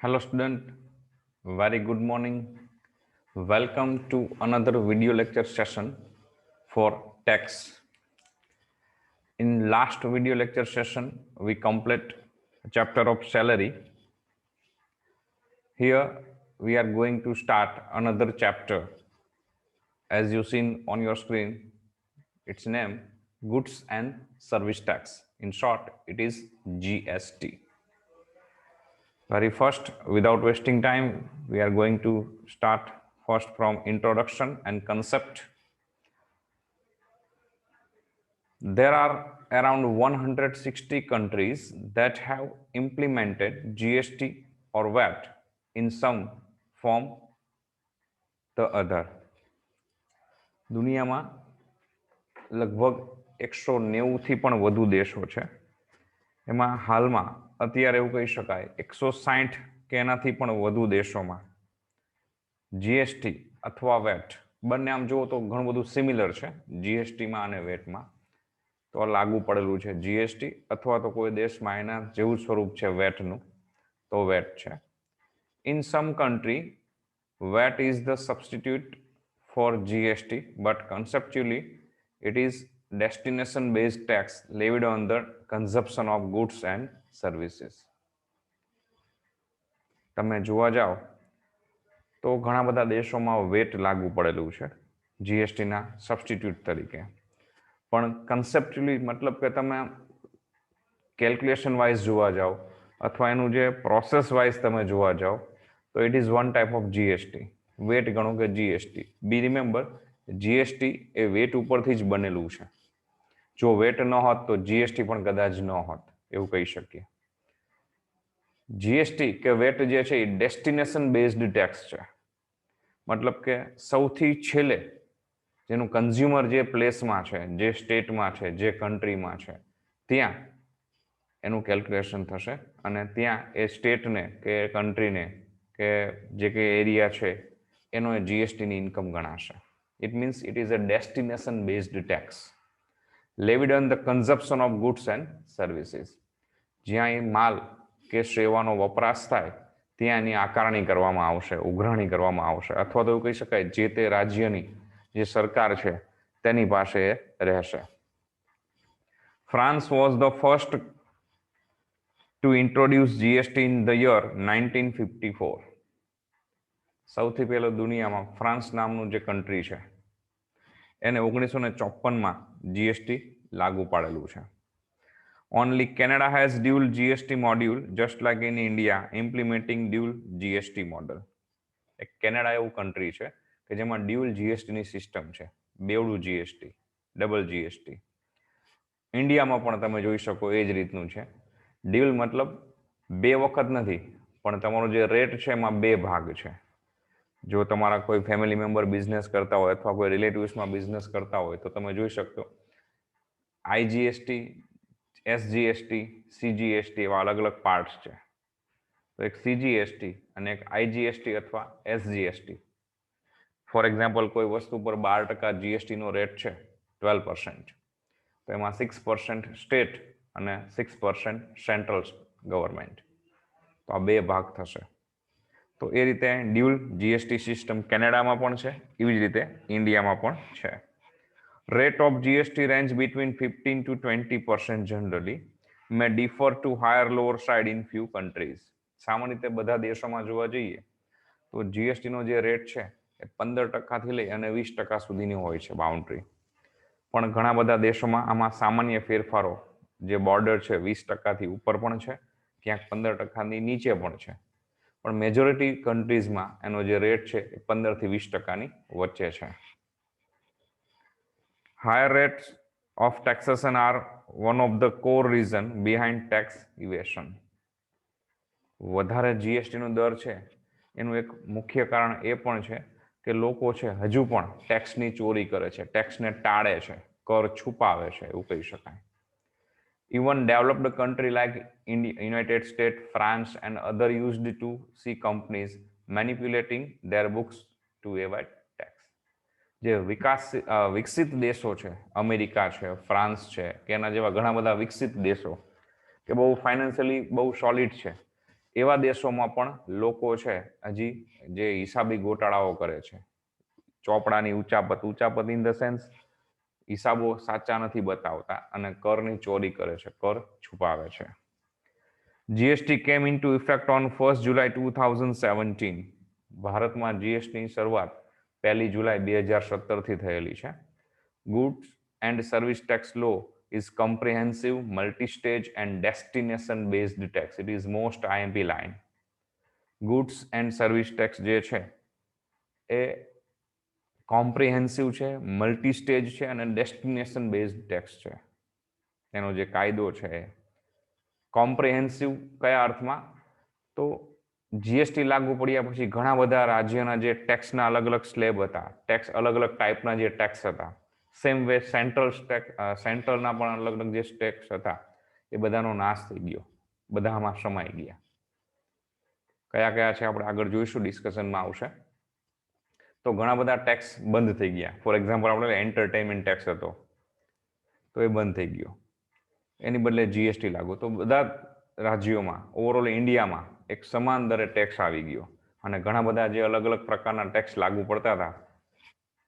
Hello student, very good morning. Welcome to another video lecture session for tax. In last video lecture session, we complete chapter of salary. Here we are going to start another chapter. As you seen on your screen, its name Goods and Service Tax. In short, it is GST. Very first, without wasting time, we are going to start first from introduction and concept. There are around 160 countries that have implemented GST or VAT in some form the other. દુનિયામાં લગભગ 190થી પણ વધુ દેશો છે. એમાં હાલમાં અત્યારે એવું કહી શકાય 160 કે એનાથી પણ વધુ દેશોમાં જીએસટી અથવા વેટ બંને આમ જુઓ તો ઘણું બધું સિમિલર છે. જીએસટીમાં અને વેટમાં તો લાગુ પડેલું છે. જીએસટી અથવા તો કોઈ દેશમાં એના જેવું સ્વરૂપ છે વેટનું તો વેટ છે. In some country VAT is the substitute for GST but conceptually it is destination based tax levied on the consumption of goods and services. તમે જોવા જાઓ તો ઘણા બધા દેશોમાં વેટ લાગુ પડેલું છે જીએસટીના સબસ્ટિટ્યુટ તરીકે. પણ કન્સેપ્ચ્યુઅલી મતલબ કે તમે કેલ્ક્યુલેશન વાઇઝ જોવા જાઓ અથવા એનું જે પ્રોસેસ વાઇઝ તમે જોવા જાઓ તો it is one type of GST. VAT ગણો કે જીએસટી. બી રિમેમ્બર, જીએસટી એ વેટ ઉપરથી જ બનેલું છે. જો વેટ ન હોત તો જીએસટી પણ કદાચ ન હોત એવું કહી શકીએ. જીએસટી કે વેટ જે છે એ ડેસ્ટિનેશન બેઝડ ટેક્સ છે. મતલબ કે સૌથી છેલ્લે જેનું કન્ઝ્યુમર જે પ્લેસમાં છે, જે સ્ટેટમાં છે, જે કન્ટ્રીમાં છે ત્યાં એનું કેલ્ક્યુલેશન થશે અને ત્યાં એ સ્ટેટને કે કન્ટ્રીને કે જે કે એરિયા છે એનો એ જીએસટીની ઇન્કમ ગણાશે. It means it is a destination based tax levied on the consumption of goods and services. જ્યાં એ માલ કે સેવાનો વપરાશ થાય ત્યાં એની આકારણી કરવામાં આવશે, ઉઘરાણી કરવામાં આવશે અથવા તો એવું કહી શકાય જે તે રાજ્યની જે સરકાર છે તેની પાસે રહેશે. France was the first to introduce GST in the year 1954. સૌથી પહેલો દુનિયામાં ફ્રાન્સ નામનું જે કન્ટ્રી છે એને 1954માં જીએસટી લાગુ પાડેલું છે. Only Canada has dual GST module just like in India implementing dual GST model. એક કેનેડા એવું કન્ટ્રી છે કે જેમાં ડ્યુઅલ જીએસટીની સિસ્ટમ છે, બેવડું જીએસટી, ડબલ જીએસટી. ઇન્ડિયામાં પણ તમે જોઈ શકો એ જ રીતનું છે. ડ્યુઅલ મતલબ બે વખત નથી, પણ તમારો જે રેટ છે એમાં બે ભાગ છે. જો તમારા કોઈ ફેમિલી મેમ્બર બિઝનેસ કરતા હોય અથવા કોઈ રિલેટિવ્સમાં બિઝનેસ કરતા હોય તો તમે જોઈ શકશો આઈજીએસટી, એસજીએસટી, સીજીએસટી એવા અલગ અલગ પાર્ટ્સ છે. તો એક સીજીએસટી અને એક આઈજીએસટી અથવા એસજીએસટી. ફોર એક્ઝામ્પલ કોઈ વસ્તુ પર 12% જીએસટીનો રેટ છે 12%, તો એમાં 6% સ્ટેટ અને 6% સેન્ટ્રલ ગવર્મેન્ટ. તો આ બે ભાગ થશે. તો એ રીતે ડ્યુઅલ જીએસટી સિસ્ટમ કેનેડામાં પણ છે, એવી જ રીતે ઇન્ડિયામાં પણ છે. Rate of GST range between 15 to 20% generally may differ to higher lower side in few countries. સામાન્ય રીતે બધા દેશોમાં જોવા જઈએ તો જીએસટીનો જે રેટ છે એ 15%થી લઈ અને 20% સુધીની હોય છે બાઉન્ડ્રી. પણ ઘણા બધા દેશોમાં આમાં સામાન્ય ફેરફારો જે બોર્ડર છે 20%થી ઉપર પણ છે, ક્યાંક 15%ની નીચે પણ છે. પણ મેજોરિટી કન્ટ્રીઝમાં એનો જે રેટ છે એ 15 થી 20%ની વચ્ચે છે. Higher rates of taxation are one of the core reason behind tax evasion. વધારે જીએસટીનો દર છે એનું એક મુખ્ય કારણ એ પણ છે કે લોકો છે હજુ પણ ટેક્સની ચોરી કરે છે, ટેક્સને ટાળે છે, કર છુપાવે છે એવું કહી શકાય. Even developed country like United States, France and other used to see companies manipulating their books to evade tax. જે વિકસિત દેશો છે, અમેરિકા છે, ફ્રાન્સ છે કે એના જેવા ઘણા બધા વિકસિત દેશો કે બહુ ફાઇનાન્શિયલી બહુ સોલિડ છે, એવા દેશોમાં પણ લોકો છે હજી જે હિસાબી ગોટાળાઓ કરે છે, ચોપડાની ઉચાપત ઇન ધ સેન્સ હિસાબો સાચા નથી બતાવતા અને કરની ચોરી કરે છે, કર છુપાવે છે. જીએસટી કેમ ઇન્ટુ ઇફેક્ટ ઓન 1 જુલાઈ 2017. ભારતમાં જીએસટીની શરૂઆત 1 જુલાઈ 2017 થી થયેલી છે. Goods and service tax law is comprehensive, multi-stage and destination-based tax. It is most IMP line. Goods and service tax જે છે એ કોમ્પ્રિહેન્સિવ છે, મલ્ટી સ્ટેજ છે અને ડેસ્ટિનેશન બેઝડ ટેક્સ છે. એનો જે કાયદો છે કોમ્પ્રિહેન્સિવ કયા અર્થમાં? તો જીએસટી લાગુ પડ્યા પછી ઘણા બધા રાજ્યના જે ટેક્સના અલગ અલગ સ્લેબ હતા, ટેક્સ અલગ અલગ ટાઈપના જે ટેક્સ હતા, સેમ વે સેન્ટ્રલના પણ અલગ અલગ જે ટેક્સ હતા એ બધાનો નાશ થઈ ગયો, બધામાં સમાઈ ગયા. કયા કયા છે આપણે આગળ જોઈશું, ડિસ્કશનમાં આવશે. તો ઘણા બધા ટેક્સ બંધ થઈ ગયા. ફોર એક્ઝામ્પલ આપણે એન્ટરટેનમેન્ટ ટેક્સ હતો તો એ બંધ થઈ ગયો, એની બદલે જીએસટી લાગુ. તો બધા રાજ્યોમાં ઓવરઓલ ઇન્ડિયામાં એક સમાન દરે ટેક્સ આવી ગયો અને ઘણા બધા જે અલગ અલગ પ્રકારના ટેક્સ લાગુ પડતા હતા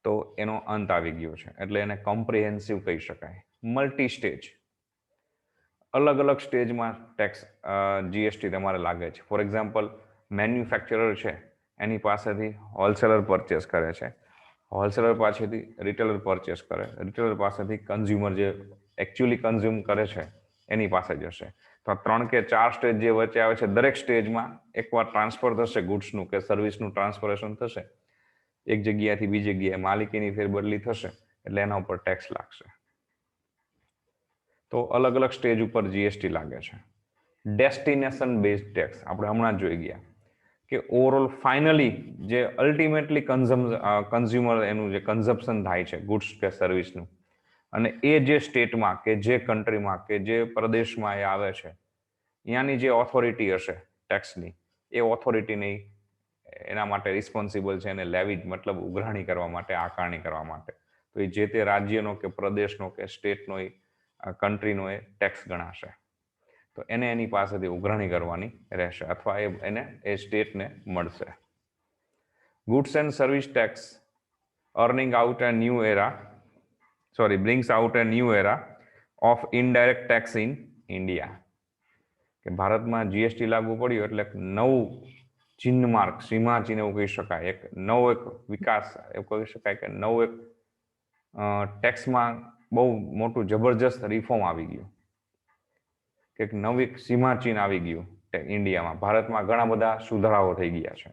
તો એનો અંત આવી ગયો છે. એટલે એને કોમ્પ્રિહેન્સિવ કહી શકાય. મલ્ટી સ્ટેજ, અલગ અલગ સ્ટેજમાં ટેક્સ જીએસટી તમારે લાગે છે. ફોર એક્ઝામ્પલ મેન્યુફેક્ચરર છે એની પાસેથી હોલસેલર પરચેસ કરે છે, હોલસેલર પાસેથી રિટેલર પરચેસ કરે, રિટેલર પાસેથી કન્ઝ્યુમર જે એકચ્યુઅલી કન્ઝ્યુમ કરે છે એની પાસે જશે. તો 3 કે 4 સ્ટેજ જે વચ્ચે આવે છે, દરેક સ્ટેજમાં એકવાર ટ્રાન્સફર થશે ગુડ્સનું કે સર્વિસનું ટ્રાન્સફરેશન થશે, એક જગ્યાએથી બીજી જગ્યાએ માલિકીની ફેરબદલી થશે એટલે એના ઉપર ટેક્સ લાગશે. તો અલગ અલગ સ્ટેજ ઉપર જીએસટી લાગે છે. ડેસ્ટિનેશન બેઝડ ટેક્સ આપણે હમણાં જ જોઈ ગયા કે ઓવરઓલ ફાઇનલી જે અલ્ટિમેટલી કન્ઝ્યુમર એનું જે કન્ઝપ્શન થાય છે ગુડ્સ કે સર્વિસનું, અને એ જે સ્ટેટમાં કે જે કન્ટ્રીમાં કે જે પ્રદેશમાં એ આવે છે ત્યાંની જે ઓથોરિટી હશે ટેક્સની, એ ઓથોરિટીની એના માટે રિસ્પોન્સિબલ છે એને લેવી મતલબ ઉઘરાણી કરવા માટે, આકારણી કરવા માટે. તો એ જે તે રાજ્યનો કે પ્રદેશનો કે સ્ટેટનો એ કન્ટ્રીનો એ ટેક્સ ગણાશે. તો એને એની પાસેથી ઉઘરાણી કરવાની રહેશે અથવા એને એ સ્ટેટને મળશે. Goods and service tax earning out a new era brings out a new era of indirect tax in India. કે ભારતમાં જીએસટી લાગુ પડ્યું એટલે નવું ચિહ્ન માર્ક, સીમાચિહ્ન એવું કહી શકાય, એક નવો એક વિકાસ એવું કહી શકાય કે નવું એક ટેક્સમાં બહુ મોટું જબરજસ્ત રિફોર્મ આવી ગયું, કે એક નવી સીમાચિહ્ન આવી ગયું ઇન્ડિયામાં. ભારતમાં ઘણા બધા સુધારાઓ થઈ ગયા છે,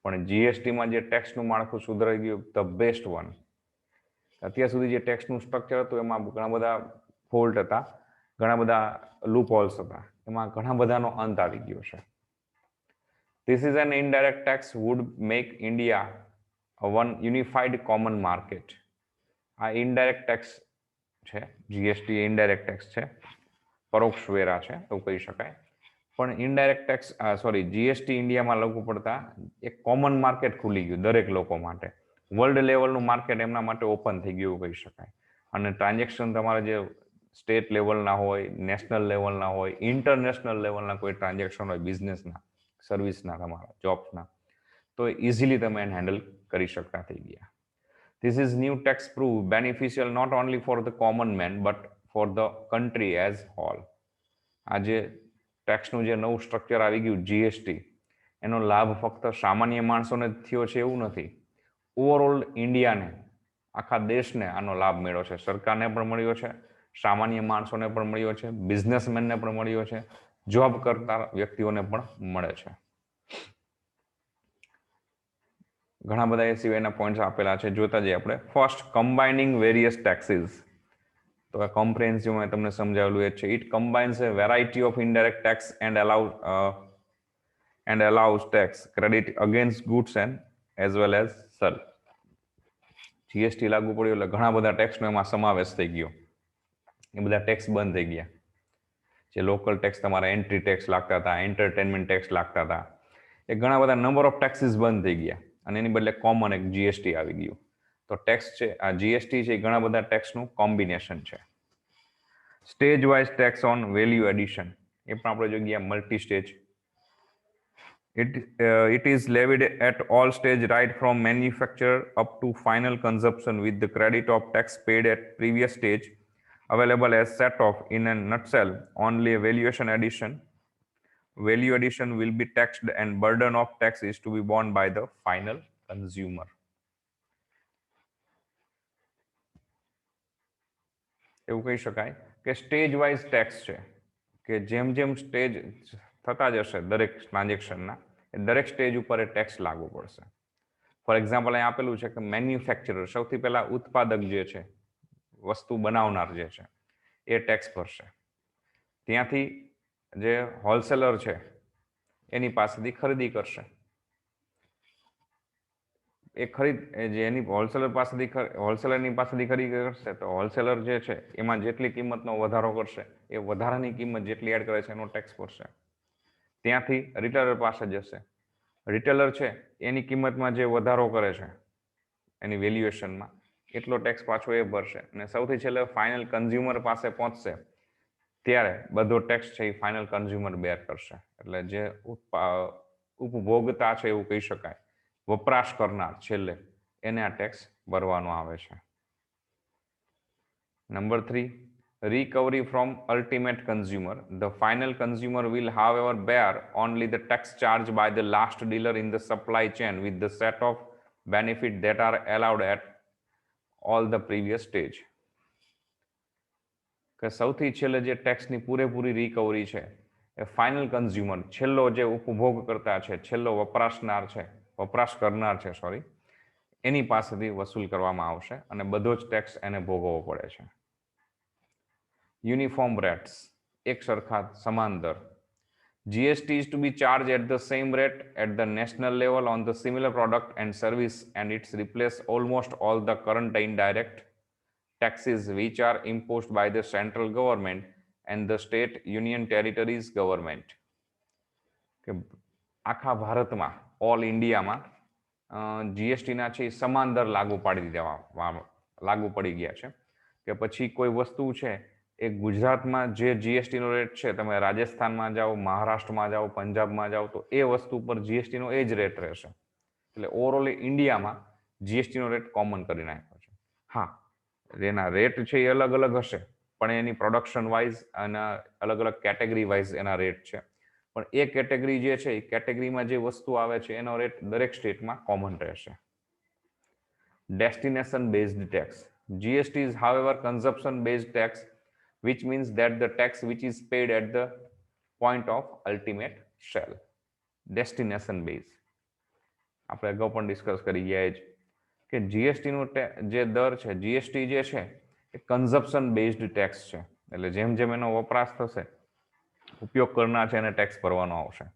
પણ જીએસટીમાં જે ટેક્સનું માળખું સુધરાઈ ગયું, ધ બેસ્ટ વન. અત્યાર સુધી જે ટેક્સનું સ્ટ્રક્ચર હતું એમાં ઘણા બધા ફોલ્ટ હતા, ઘણા બધા લૂપ હોલ્સ હતા, એમાં ઘણા બધાનો અંત આવી ગયો છે. This is an indirect tax would make India a one unified common market. આ ઇનડાયરેક્ટ ટેક્સ છે, જીએસટી ઇનડાયરેક્ટ ટેક્સ છે, પરોક્ષ વેરા છે એવું કહી શકાય. પણ ઇનડાયરેક્ટ ટેક્સ જીએસટી ઇન્ડિયામાં લાગુ પડતા એક કોમન માર્કેટ ખુલી ગયું દરેક લોકો માટે. વર્લ્ડ લેવલનું માર્કેટ એમના માટે ઓપન થઈ ગયું કહી શકાય. અને ટ્રાન્ઝેક્શન તમારે જે સ્ટેટ લેવલના હોય, નેશનલ લેવલના હોય, ઇન્ટરનેશનલ લેવલના કોઈ ટ્રાન્ઝેક્શન હોય, બિઝનેસના, સર્વિસના, તમારા જોબ્સના, તો ઇઝીલી તમે એને હેન્ડલ કરી શકતા થઈ ગયા. This is new tax prove beneficial not only for the common man but for the country as whole. આ જે ટેક્સનું જે નવું સ્ટ્રક્ચર આવી ગયું જીએસટી, એનો લાભ ફક્ત સામાન્ય માણસોને થયો છે એવું નથી, ઓવરઓલ ઇન્ડિયાને, આખા દેશને આનો લાભ મળ્યો છે. સરકારને પણ મળ્યો છે, સામાન્ય માણસોને પણ મળ્યો છે, બિઝનેસમેનને પણ મળ્યો છે, જોબ કરતા વ્યક્તિઓને પણ મળે છે. ઘણા બધા એ સિવાયના પોઈન્ટ્સ આપેલા છે, જોતા જઈએ આપણે. First, combining various taxes. તો આ કોમ્પ્રિહેન્સિવમાં તમને સમજાવેલું એ છે. It combines a variety of indirect tax and allows tax credit against goods and as well as service. GST લાગુ પડ્યું એટલે ઘણા બધા ટેક્સનો એમાં સમાવેશ થઈ ગયો. એ બધા ટેક્સ બંધ થઈ ગયા. જે લોકલ ટેક્સ તમારા એન્ટ્રી ટેક્સ લાગતા હતા, એન્ટરટેનમેન્ટ ટેક્સ લાગતા હતા, એ ઘણા બધા નંબર ઓફ ટેક્સીસ બંધ થઈ ગયા અને એની બદલે કોમન એક જીએસટી આવી ગયું. તો ટેક્સ છે, આ જીએસટી છે, એ ઘણા બધા ટેક્સનું કોમ્બિનેશન છે. Stage wise tax on value addition, એ પણ આપણે જોઈ ગયા multi stage. It is levied at all stage right from manufacture up to final consumption with the credit of tax paid at previous stage available as set off. In a nutshell, only a valuation addition value addition will be taxed and burden of tax is to be borne by the final consumer. એવું કહી શકાય કે stage wise tax છે કે જેમ જેમ stage થતા જશે દરેક ટ્રાન્ઝેક્શનના દરેક સ્ટેજ ઉપર એ ટેક્સ લાગુ પડશે. ફોર એક્ઝામ્પલ અહીં આપેલું છે કે મેન્યુફેક્ચરર સૌથી પહેલા ઉત્પાદક જે છે વસ્તુ બનાવનાર જે છે એ ટેક્સ ભરશે. ત્યાંથી જે હોલસેલર છે એની પાસેથી ખરીદી કરશે. એ જે એની હોલસેલરની પાસેથી ખરીદી કરશે તો હોલસેલર જે છે એમાં જેટલી કિંમતનો વધારો કરશે એ વધારાની કિંમત જેટલી એડ કરે છે એનો ટેક્સ ભરશે. ત્યાંથી રિટેલર પાસે જશે. રિટેલર છે એની કિંમતમાં જે વધારો કરે છે એની વેલ્યુએશનમાં એટલો ટેક્સ પાછો એ ભરશે અને સૌથી છેલ્લે ફાઇનલ કન્ઝ્યુમર પાસે પહોંચશે ત્યારે બધો ટેક્સ છે એ ફાઇનલ કન્ઝ્યુમર બેર કરશે. એટલે જે ઉપભોગતા છે એવું કહી શકાય, વપરાશ કરનાર છેલ્લે એને આ ટેક્સ ભરવાનો આવે છે. નંબર 3, recovery from ultimate consumer. The final consumer will however bear only the tax charged by the last dealer in the supply chain with the set of benefits that are allowed at all the previous stage. કે સૌથી છેલ્લે જે ટેક્સની પૂરેપૂરી recovery છે એ final consumer છેલ્લો જે ઉપભોગ કરતા છે, છેલ્લો વપરાશ કરનાર છે એની પાસેથી વસૂલ કરવામાં આવશે અને બધો જ ટેક્સ એને ભોગવવો પડે છે. યુનિફોર્મ રેટ્સ, એક સરખા સમાન દર. GST is to be charged at the same rate at the national level on the similar product and service, and it's replace almost all the current indirect taxes which are imposed by the central government and the state union territories government. કે આખા ભારતમાં all ઇન્ડિયામાં જીએસટીના છે સમાન દર લાગુ પડી ગયા છે. કે પછી કોઈ વસ્તુ છે એ ગુજરાતમાં જે જીએસટીનો રેટ છે તમે રાજસ્થાનમાં જાઓ, મહારાષ્ટ્રમાં જાઓ, પંજાબમાં જાઓ તો એ વસ્તુ પર જીએસટીનો એ જ રેટ રહેશે. એટલે ઓવરઓલ ઇન્ડિયામાં જીએસટીનો રેટ કોમન કરી નાખ્યો છે. હા, એના રેટ છે એ અલગ અલગ હશે પણ એની પ્રોડક્શન વાઇઝ અને અલગ અલગ કેટેગરી વાઇઝ એના રેટ છે. પણ એ કેટેગરી જે છે એ કેટેગરીમાં જે વસ્તુ આવે છે એનો રેટ દરેક સ્ટેટમાં કોમન રહેશે. Destination based tax. GST is however consumption based tax, which means that the tax which is paid at the point of ultimate sale. Destination based. આપણે અગાઉ પણ ડિસ્કસ કરી ગયા જ કે જીએસટીનો જે દર છે, જીએસટી જે છે એ કન્ઝપ્શન બેઝડ ટેક્સ છે. એટલે જેમ જેમ એનો વપરાશ થશે ઉપયોગ કરનાર છે એને ટેક્સ ભરવાનો આવશે.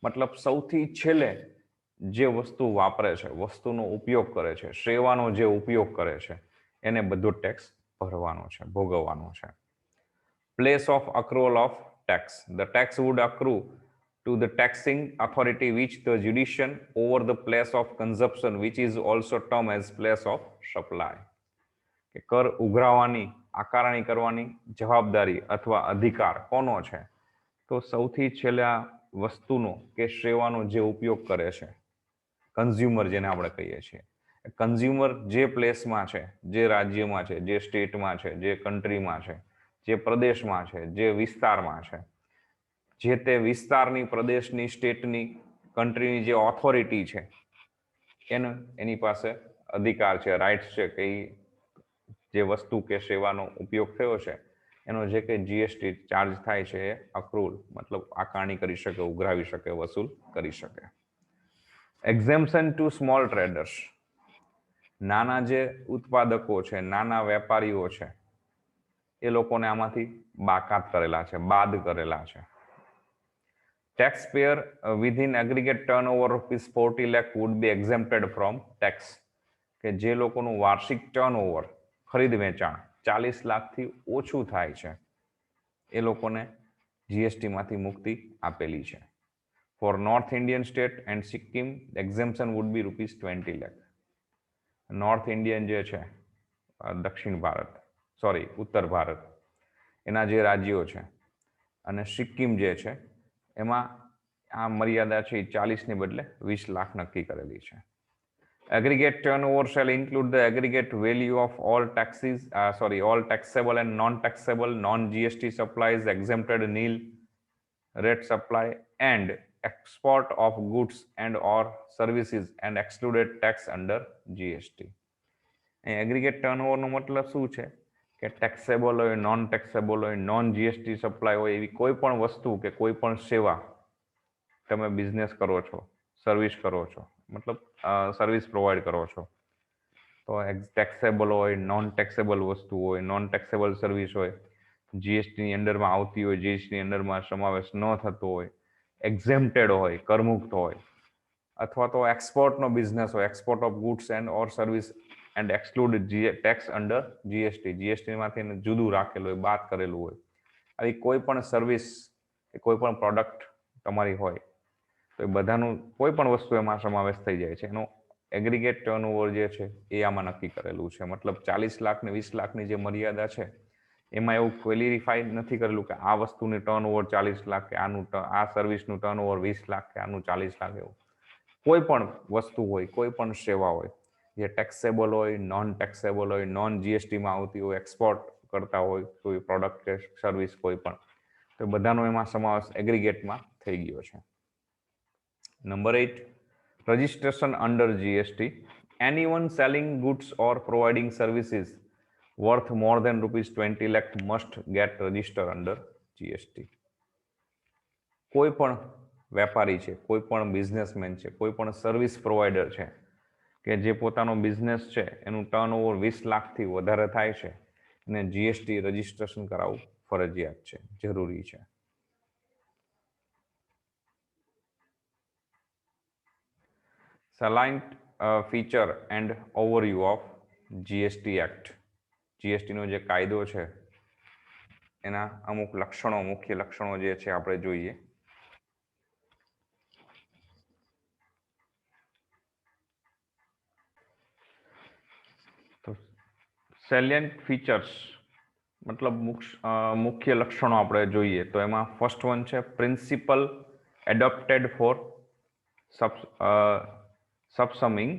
મતલબ સૌથી છેલ્લે જે વસ્તુ વાપરે છે, વસ્તુનો ઉપયોગ કરે છે, સેવાનો જે ઉપયોગ કરે છે એને બધો ટેક્સ ભરવાનો છે, ભોગવવાનો છે. Place of accrual of tax. The tax would accrue to the taxing authority which the jurisdiction over the place of consumption, which is also termed as place of supply. કે કર ઉઘરાવવાની, આકારણી કરવાની જવાબદારી અથવા અધિકાર કોનો છે? તો સૌથી છેલ્લા વસ્તુનો કે સેવાનો જે ઉપયોગ કરે છે કન્ઝ્યુમર જેને આપણે કહીએ છીએ. કન્ઝ્યુમર જે પ્લેસમાં છે, જે રાજ્યમાં છે, જે સ્ટેટમાં છે, જે કન્ટ્રીમાં છે, જે પ્રદેશમાં છે, જે વિસ્તારમાં છે, જે તે વિસ્તારની, પ્રદેશની, સ્ટેટની, કન્ટ્રીની જે ઓથોરિટી છે એની પાસે અધિકાર છે, રાઇટ્સ છે કે જે વસ્તુ કે સેવાનો ઉપયોગ થયો છે એનો જે કંઈ જીએસટી ચાર્જ થાય છે એ અક્રુલ મતલબ આકારણી કરી શકે, ઉઘરાવી શકે, વસૂલ કરી શકે. Exemption to small traders. નાના જે ઉત્પાદકો છે, નાના વેપારીઓ છે એ લોકોને આમાંથી બાકાત કરેલા છે, બાદ કરેલા છે. Taxpayer within aggregate turnover ₹40 lakh would be exempted from tax. કે જે લોકોનું વાર્ષિક ટર્નઓવર ખરીદ વેચાણ 40 લાખથી ઓછું થાય છે એ લોકોને જીએસટીમાંથી મુક્તિ આપેલી છે. For North Indian state and Sikkim, exemption would be ₹20 lakh. North Indian જે છે દક્ષિણ ભારત ઉત્તર ભારત એના જે રાજ્યો છે અને સિક્કિમ જે છે એમાં આ મર્યાદા છે એ 40 ની બદલે 20 લાખ નક્કી કરેલી છે. Aggregate turnover shall include the aggregate value of all all taxable and non-taxable, non-GST supplies, exempted nil rate supply, and export of goods and or services and excluded tax under GST. Aggregate turnover નો મતલબ શું છે કે taxable હોય, non taxable હોય, non GST supply હોય એવી કોઈ પણ વસ્તુ કે કોઈ પણ સેવા તમે બિઝનેસ કરો છો, સર્વિસ કરો છો, મતલબ સર્વિસ પ્રોવાઈડ કરો છો, તો ટેક્સેબલ હોય, નોન ટેક્સેબલ વસ્તુ હોય, નોન ટેક્સેબલ સર્વિસ હોય, જીએસટીની અંડરમાં આવતી હોય, જીએસટીની અંડરમાં સમાવેશ ન થતો હોય, એક્ઝેમ્પ્ટેડ હોય, કરમુક્ત હોય, અથવા તો એક્સપોર્ટનો બિઝનેસ હોય, export of goods and or service and exclude tax under GST, જીએસટીમાંથી જુદું રાખેલું હોય, બાદ કરેલું હોય, આવી કોઈ પણ સર્વિસ કે કોઈ પણ પ્રોડક્ટ તમારી હોય તો એ બધાનું કોઈ પણ વસ્તુ એમાં સમાવેશ થઈ જાય છે. એનો એગ્રીગેટ ટર્નઓવર જે છે એ આમાં નક્કી કરેલું છે. મતલબ 40 લાખ ને 20 લાખની જે મર્યાદા છે એમાં એવું ક્વોલિફાઈ નથી કરેલું કે આ વસ્તુની ટર્નઓવર 40 લાખ કે આનું આ સર્વિસનું ટર્નઓવર 20 લાખ કે આનું 40 લાખ. એવું કોઈ પણ વસ્તુ હોય, કોઈ પણ સેવા હોય જે ટેક્સેબલ હોય, નોન ટેક્સેબલ હોય, નોન જીએસટીમાં આવતી હોય, એક્સપોર્ટ કરતા હોય કોઈ પ્રોડક્ટ કે સર્વિસ કોઈ પણ, તો બધાનો એમાં સમાવેશ એગ્રીગેટમાં થઈ ગયો છે. Number 8, registration under GST. Anyone selling goods or providing services worth more than ₹20 lakh must get registered under GST. કોઈ પણ વેપારી છે, કોઈ પણ બિઝનેસમેન છે, કોઈ પણ સર્વિસ પ્રોવાઈડર છે કે જે પોતાનો બિઝનેસ છે એનું ટર્નઓવર 20 લાખથી વધારે થાય છે અને જીએસટી રજીસ્ટ્રેશન કરાવવું ફરજિયાત છે, જરૂરી છે. Salient feature and overview of GST Act. જીએસટીનો જે કાયદો છે એના અમુક લક્ષણો, મુખ્ય લક્ષણો જે છે આપણે જોઈએ. તો સેલિયન્ટ ફીચર્સ મતલબ મુખ્ય લક્ષણો આપણે જોઈએ તો એમાં ફર્સ્ટ વન છે principle adopted for subsuming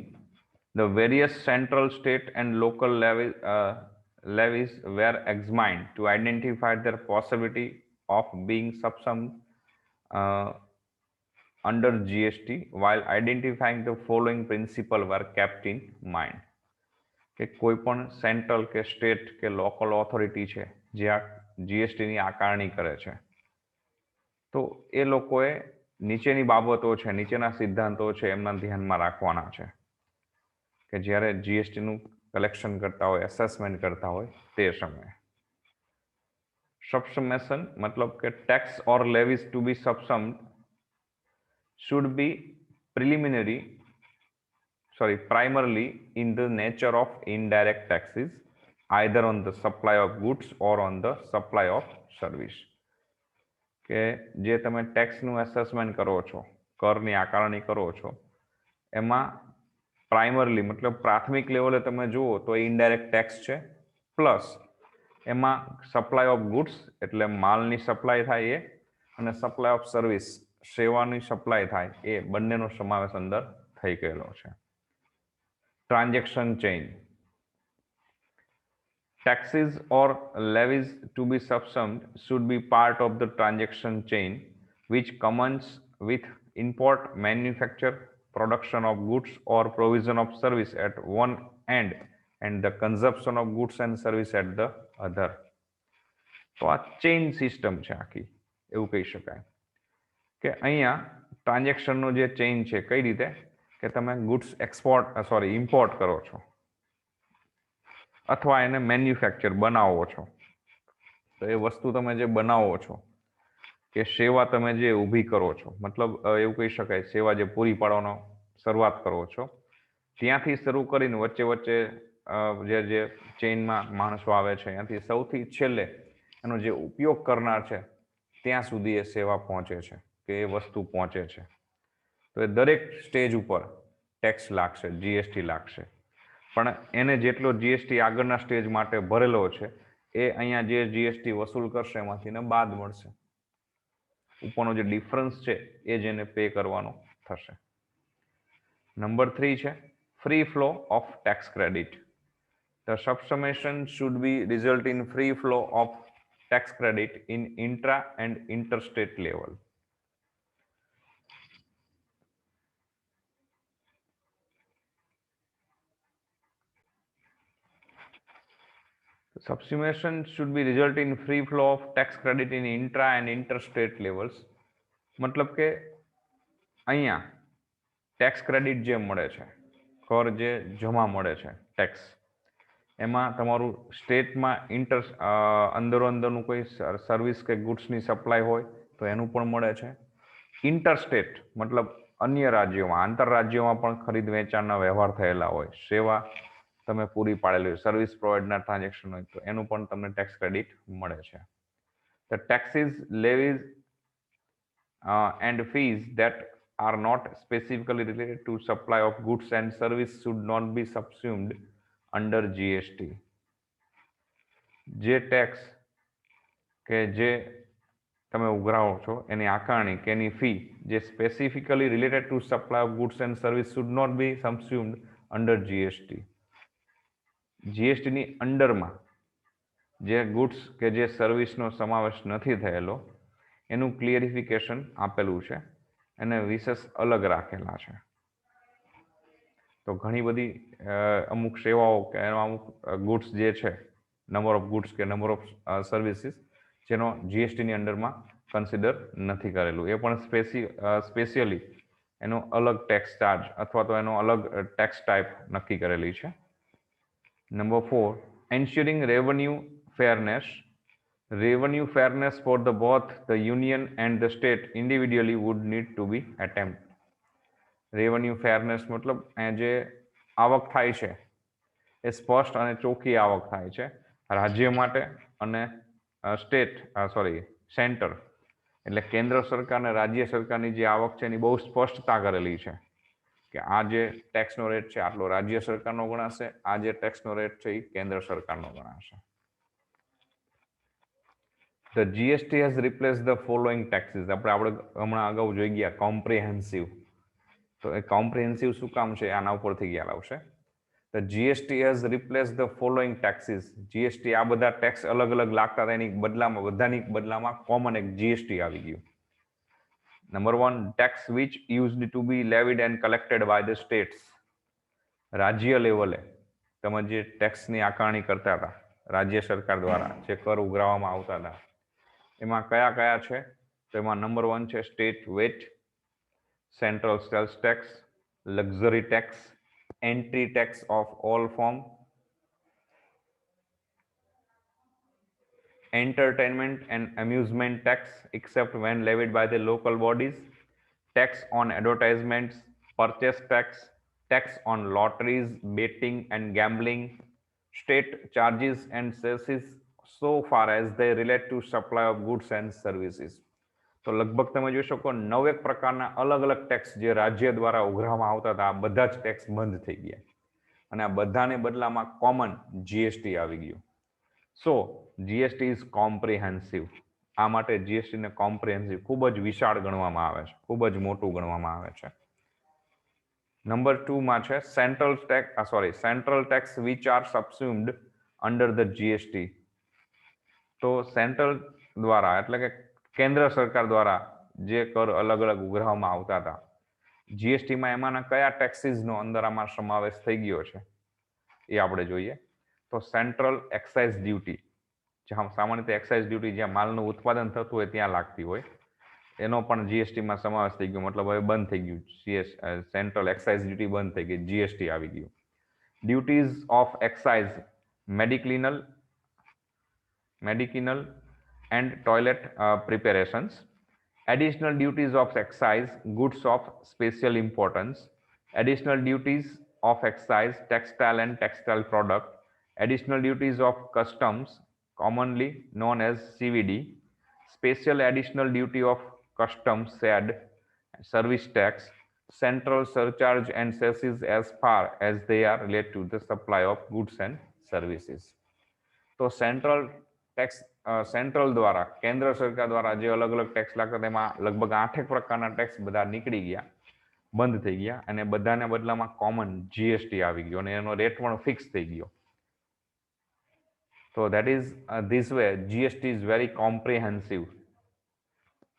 the various central, state and local levies were examined to identify their possibility of being subsumed under GST, while identifying the following principles were kept in mind. કે કોઈ પણ central કે state કે local authority છે જે આ જીએસટીની આકારણી કરે છે તો એ લોકોએ નીચેની બાબતો છે, નીચેના સિદ્ધાંતો છે એમના ધ્યાનમાં રાખવાના છે કે જ્યારે જીએસટીનું કલેક્શન કરતા હોય, એસેસમેન્ટ કરતા હોય તે સમયે. સબસમેશન મતલબ કે tax or levies to be subsumed should be primarily in the nature of indirect taxes, either on the supply of goods or on the supply of service. કે જે તમે ટેક્સનું એસેસમેન્ટ કરો છો, કરની આકારણી કરો છો, એમાં પ્રાઇમરલી મતલબ પ્રાથમિક લેવલે તમે જુઓ તો એ ઇનડાયરેક્ટ ટેક્સ છે, પ્લસ એમાં સપ્લાય ઓફ ગુડ્સ એટલે માલની સપ્લાય થાય એ, અને સપ્લાય ઓફ સર્વિસ સેવાની સપ્લાય થાય એ બંનેનો સમાવેશ અંદર થઈ ગયેલો છે. Transaction chain. Taxes or levies to be subsumed should be part of the transaction chain, which commences with import, manufacture, production of goods or provision of service at one end and the consumption of goods and service at the other. તો આ chain system છે આખી, એવું કહી શકાય કે અહીંયા ટ્રાન્ઝેક્શનનો જે ચેઇન છે કઈ રીતે કે તમે ગુડ્સ ઇમ્પોર્ટ કરો છો અથવા એને મેન્યુફેક્ચર બનાવો છો, તો એ વસ્તુ તમે જે બનાવો છો કે સેવા તમે જે ઊભી કરો છો, મતલબ એવું કહી શકાય સેવા જે પૂરી પાડવાનો શરૂઆત કરો છો ત્યાંથી શરૂ કરીને વચ્ચે વચ્ચે જે ચેઇનમાં માણસો આવે છે ત્યાંથી સૌથી છેલ્લે એનો જે ઉપયોગ કરનાર છે ત્યાં સુધી એ સેવા પહોંચે છે કે એ વસ્તુ પહોંચે છે. તો એ દરેક સ્ટેજ ઉપર ટેક્સ લાગશે, જીએસટી લાગશે, પણ એને જેટલો જીએસટી આગળના સ્ટેજ માટે ભરેલો છે એ અહીંયા જે જીએસટી વસૂલ કરશે એમાંથીને બાદ મળશે. ઉપરનો જે ડિફરન્સ છે એ જ એને પે કરવાનો થશે. નંબર 3 છે free flow of tax credit. The subsummation should be result in free flow of tax credit in intra and interstate level. Subsummation should be result in free flow of tax credit in intra and interstate levels. મતલબ કે અહીંયા tax credit જે મળે છે, કર જે જમા મળે છે ટેક્સ, એમાં તમારું સ્ટેટમાં અંદરો અંદરનું કોઈ સર્વિસ કે ગુડ્સની સપ્લાય હોય તો એનું પણ મળે છે. ઇન્ટરસ્ટેટ મતલબ અન્ય રાજ્યોમાં, આંતરરાજ્યોમાં પણ ખરીદ વેચાણના વ્યવહાર થયેલા હોય, સેવા તમે પૂરી પાડેલી હોય, સર્વિસ પ્રોવાઇડના ટ્રાન્ઝેક્શન હોય તો એનું પણ તમને ટેક્સ ક્રેડિટ મળે છે. The taxes, levies and fees that are not specifically related to supply of goods and service should not be subsumed under GST. જે ટેક્સ કે જે તમે ઉઘરાવો છો એની આકારણી કે એની ફી જે specifically related to supply of goods and service should not be subsumed under GST. જીએસટીની અંડરમાં જે ગુડ્સ કે જે સર્વિસનો સમાવેશ નથી થયેલો એનું ક્લિયરિફિકેશન આપેલું છે, એને વિશેષ અલગ રાખેલા છે. તો ઘણી બધી અમુક સેવાઓ કે અમુક ગુડ્સ જે છે, નંબર ઓફ ગુડ્સ કે નંબર ઓફ સર્વિસીસ જેનો જીએસટીની અંડરમાં કન્સિડર નથી કરેલું, એ પણ સ્પેશિયલી એનો અલગ ટેક્સ ચાર્જ અથવા તો એનો અલગ ટેક્સ ટાઈપ નક્કી કરેલી છે. Number 4, ensuring revenue fairness. Revenue fairness for the both the union and the state individually would need to be attempted. Revenue fairness મતલબ જે આવક થાય છે એ સ્પષ્ટ અને ચોખ્ખી આવક થાય છે રાજ્ય માટે અને સેન્ટર એટલે કેન્દ્ર સરકાર અને રાજ્ય સરકારની જે આવક છે એની બહુ સ્પષ્ટતા કરેલી છે કે આ જે ટેક્સનો રેટ છે આટલો રાજ્ય સરકારનો ગણાશે, આ જે ટેક્સનો રેટ છે એ કેન્દ્ર સરકારનો ગણાશે. The GST has replaced the following taxes. આપણે હમણાં અગાઉ જોઈ ગયા કોમ્પ્રિહેન્સિવ. તો એ કોમ્પ્રિહેન્સિવ શું કામ છે આના ઉપરથી ખ્યાલ આવશે. The GST has replaced the following taxes. GST આ બધા ટેક્સ અલગ અલગ લાગતા હતા એની બદલામાં બધાની બદલામાં કોમન એક જીએસટી આવી ગયું. Number 1, tax which used to be levied and collected by the states. રાજ્ય લેવલે તમે જે ટેક્સની આકારણી કરતા હતા રાજ્ય સરકાર દ્વારા જે કર ઉઘરાવવામાં આવતા હતા એમાં કયા કયા છે? તો એમાં નંબર 1 છે state VAT, central sales tax, luxury tax, entry tax of all form, entertainment and amusement tax except when levied by the local bodies, tax on advertisements, purchase tax, tax on lotteries, betting and gambling, state charges and cesses so far as they relate to supply of goods and services. તો લગભગ તમે જોઈ શકો 9 પ્રકારના અલગ અલગ tax જે રાજ્ય દ્વારા ઉઘરાવવામાં આવતા હતા આ બધા જ ટેક્સ બંધ થઈ ગયા અને આ બધાને બદલામાં કોમન જીએસટી આવી ગયું. સો જીએસટી ઇઝ કોમ્પ્રિહેન્સિવ. આ માટે જીએસટીને કોમ્પ્રિહેન્સિવ ખૂબ જ વિશાળ ગણવામાં આવે છે, ખૂબ જ મોટું ગણવામાં આવે છે. નંબર 2 માં છે central tax which are subsumed under the GST. તો સેન્ટ્રલ દ્વારા એટલે કે કેન્દ્ર સરકાર દ્વારા જે કર અલગ અલગ ઉઘરાવવામાં આવતા હતા જીએસટીમાં એમાંના કયા ટેક્સીસનો અંદર આમાં સમાવેશ થઈ ગયો છે એ આપણે જોઈએ. તો સેન્ટ્રલ એક્સાઇઝ ડ્યુટી, જ્યાં સામાન્ય રીતે એક્સાઇઝ ડ્યુટી જ્યાં માલનું ઉત્પાદન થતું હોય ત્યાં લાગતી હોય એનો પણ જીએસટીમાં સમાવેશ થઈ ગયો, મતલબ હવે બંધ થઈ ગયું. સેન્ટ્રલ એક્સાઇઝ ડ્યુટી બંધ થઈ ગઈ, જીએસટી આવી ગયું. Duties of excise, medicinal and toilet preparations, additional duties of excise, goods of special importance, additional duties of excise, textile and textile product, additional duties of customs, commonly known as CVD, special additional duty of customs SAD, service tax, central surcharge and cesses as far as they are related to the supply of goods and services. તો central tax central દ્વારા, કેન્દ્ર સરકાર દ્વારા જે અલગ અલગ tax લાગતા તેમાં લગભગ 8 પ્રકારના ટેક્સ બધા નીકળી ગયા, બંધ થઈ ગયા, અને બધાને બદલામાં કોમન જીએસટી આવી ગયો અને એનો રેટ પણ ફિક્સ થઈ ગયો. So that is this way GST is very comprehensive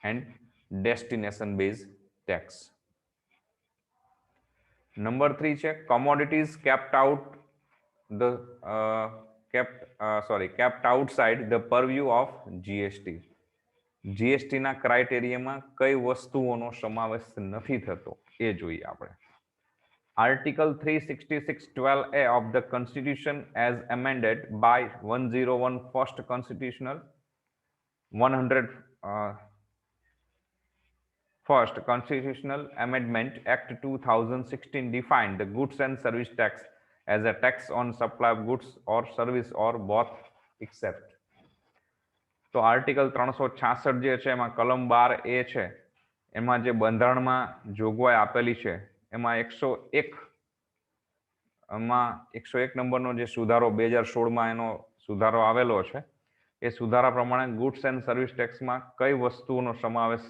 and destination based tax. Number 3 છે commodities kept outside the purview of GST. GST ના ક્રાઇટેરિયામાં કઈ વસ્તુઓનો સમાવેશ નથી થતો એ જોઈએ આપણે. Article 366(12)A of the Constitution as amended by 101 First Constitutional 101st Constitutional Amendment Act 2016 defined the goods and service tax as a tax on supply of goods or service or both except. તો article 366 જે છે એમાં કલમ 12A છે, એમાં જે બંધારણમાં જોગવાઈ આપેલી છે એમાં 101 નંબરનો જે સુધારો 2016માં એનો સુધારો આવેલો છે, એ સુધારા પ્રમાણે ગુડ્સ એન્ડ સર્વિસ ટેક્સમાં કઈ વસ્તુઓનો સમાવેશ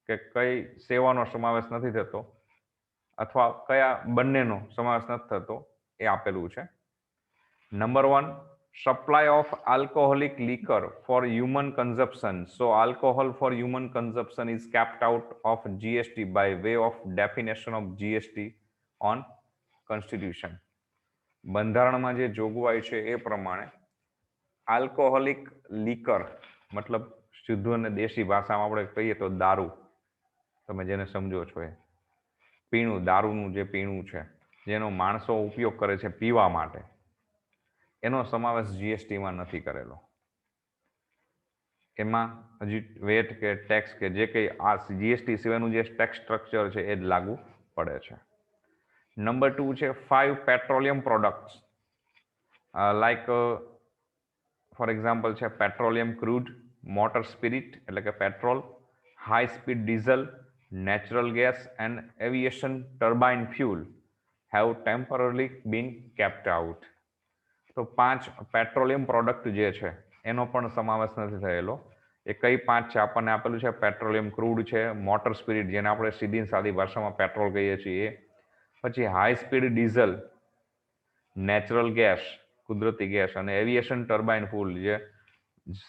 કે કઈ સેવાનો સમાવેશ નથી થતો અથવા કયા બંનેનો સમાવેશ નથી થતો એ આપેલું છે. Number 1, supply of alcoholic liquor for human consumption. So alcohol for human consumption is kept out of GST by way of definition of GST on Constitution. બંધારણમાં જે જોગવાઈ છે એ પ્રમાણે આલ્કોહોલિક લીકર મતલબ શુદ્ધ અને દેશી ભાષામાં આપણે કહીએ તો દારૂ, તમે જેને સમજો છો એ પીણું, દારૂનું જે પીણું છે જેનો માણસો ઉપયોગ કરે છે પીવા માટે, એનો સમાવેશ જીએસટીમાં નથી કરેલો. એમાં હજી વેટ કે ટેક્સ કે જે કંઈ આ જીએસટી સિવાયનું જે ટેક્સ સ્ટ્રક્ચર છે એ જ લાગુ પડે છે. નંબર 2 છે 5 petroleum products like for example છે પેટ્રોલિયમ ક્રૂડ, મોટર સ્પિરિટ એટલે કે petrol, high speed diesel, natural gas and aviation turbine fuel have temporary been kept out. તો 5 પેટ્રોલિયમ પ્રોડક્ટ જે છે એનો પણ સમાવેશ નથી થયેલો. એ કઈ 5 છે આપણને આપેલું છે, પેટ્રોલિયમ ક્રૂડ છે, મોટર સ્પિરિટ જેને આપણે સીધી સાદી ભાષામાં પેટ્રોલ કહીએ છીએ, પછી high speed diesel, natural gas કુદરતી ગેસ, અને એવિએશન ટર્બાઇન ફ્યુલ જે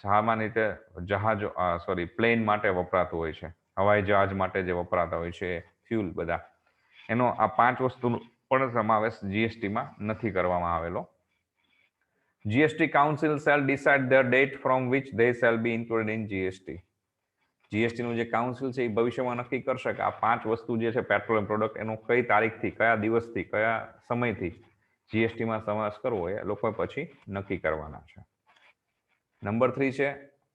સામાન્ય રીતે પ્લેન માટે વપરાતું હોય છે, હવાઈ જહાજ માટે જે વપરાતા હોય છે ફ્યુલ બધા, એનો આ 5 વસ્તુનો પણ સમાવેશ જીએસટીમાં નથી કરવામાં આવેલો. GST Council shall decide the date from which they shall be included in GST. જીએસટીનું જે કાઉન્સિલ છે એ ભવિષ્યમાં નક્કી કરશે કે આ 5 વસ્તુ જે છે પેટ્રોલિયમ પ્રોડક્ટ એનો કઈ તારીખથી, કયા દિવસથી, કયા સમયથી જીએસટીમાં સમાવેશ કરવો એ લોકો પછી નક્કી કરવાના છે. નંબર 3 છે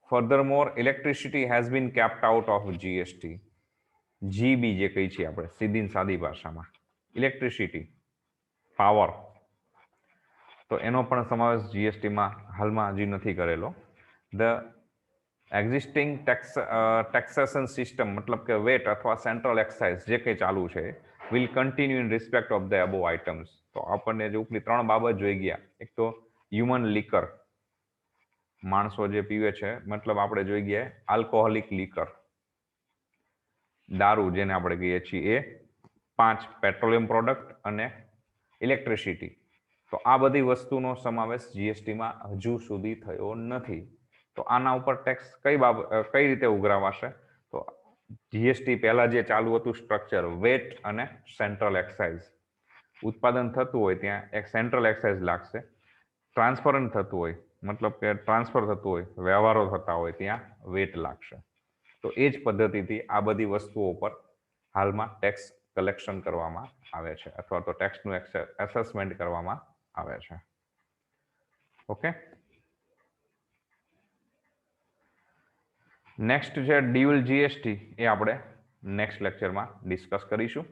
furthermore electricity has been kept out of GST. જીબી જે કહી છે આપણે સીધી સાદી ભાષામાં, ઇલેક્ટ્રિસિટી, પાવર, તો એનો પણ સમાવેશ જીએસટીમાં હાલમાં હજી નથી કરેલો. ધ એક્ઝિસ્ટિંગ ટેક્સેશન સિસ્ટમ મતલબ કે વેટ અથવા સેન્ટ્રલ એક્સાઇઝ જે કંઈ ચાલુ છે will continue in respect of the above items. તો આપણને જે ઉપલી 3 બાબત જોઈ ગયા, એક તો હ્યુમન લીકર, માણસો જે પીવે છે, મતલબ આપણે જોઈ ગયા આલ્કોહોલિક લીકર, દારૂ જેને આપણે કહીએ છીએ, એ 5 પેટ્રોલિયમ પ્રોડક્ટ અને ઇલેક્ટ્રિસિટી. તો આ બધી વસ્તુનો સમાવેશ જીએસટીમાં હજુ સુધી થયો નથી. તો આના ઉપર ટેક્સ કઈ રીતે ઉઘરાવાશે? તો જીએસટી પહેલા જે ચાલુ હતું સ્ટ્રક્ચર, વેટ અને સેન્ટ્રલ એક્સાઇઝ. ઉત્પાદન થતું હોય ત્યાં એક સેન્ટ્રલ એક્સાઇઝ લાગશે, ટ્રાન્સફરન્ટ થતું હોય મતલબ કે ટ્રાન્સફર થતું હોય, વ્યવહારો થતા હોય ત્યાં વેટ લાગશે. તો એ જ પદ્ધતિથી આ બધી વસ્તુઓ પર હાલમાં ટેક્સ કલેક્શન કરવામાં આવે છે અથવા તો ટેક્સનું એસેસમેન્ટ કરવામાં આવે છે. ઓકે, નેક્સ્ટ છે ડ્યુઅલ જીએસટી, એ આપણે નેક્સ્ટ લેક્ચરમાં ડિસ્કસ કરીશું.